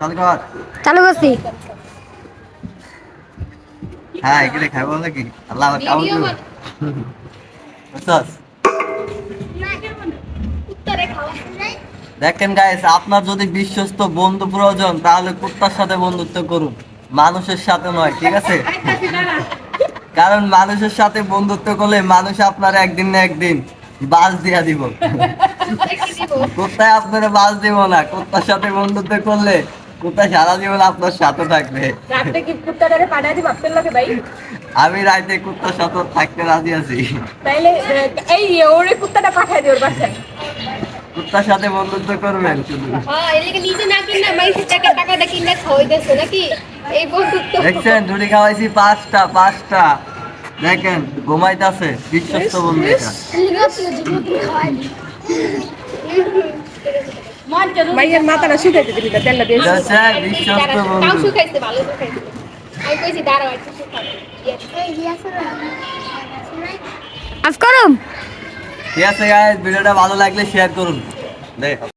চালু কর। চালু করছি। হ্যাঁ এগুলো খাবো নাকি আল্লাহ আমার কাবু করবে বুঝছস? দেখেন গাইস, আপনার যদি বিশ্বস্ত বন্ধু প্রয়োজন তাহলে কুত্তার সাথে বন্ধুত্ব করুন, মানুষের সাথে নয়, ঠিক আছে? কারণ মানুষের সাথে বন্ধুত্ব করলে মানুষ আপনার একদিন না একদিন বাস দিয়া দিব। কুত্তায় আপনারা বাস দিব না, কুত্তার সাথে বন্ধুত্ব করলে কুত্তা সারা জীবন আপনার সাথে থাকবে। রাতে কি কুত্তাটারে পাঠায় দিবা আপনার লগে ভাই? আমি রাইতে কুত্তার সাথে থাকতে রাজি আছি। তাইলে এই ওরে কুত্তাটা পাঠায় দিও ওর বাসায়। কুত্তার সাথে বন্ধুত্ব করবেন শুধু। হ্যাঁ এদিকে নিজে না কিনা মাইসের টাকাটা কিনা খাওয়াইতেছে নাকি এই বন্ধুত্ব। দেখছেন রুটি খাওয়াইছি পাঁচটা দেখেন ঘুমাইতেছে, বিশ্বস্ত বন্ধু এটা। মাইয়ের মাথাটা শুকাইতে দিবি না তেলটা দিয়ে। এটা হচ্ছে বিশ্বস্ত তাও বন্ধু। শুকাইছে ভালো শুকাইছে। আমি কইছি দাঁড়াও একটু শুকাবো। আফ করুম। ঠিক আছে গাইস, ভিডিওটা ভালো লাগলে শেয়ার করুন।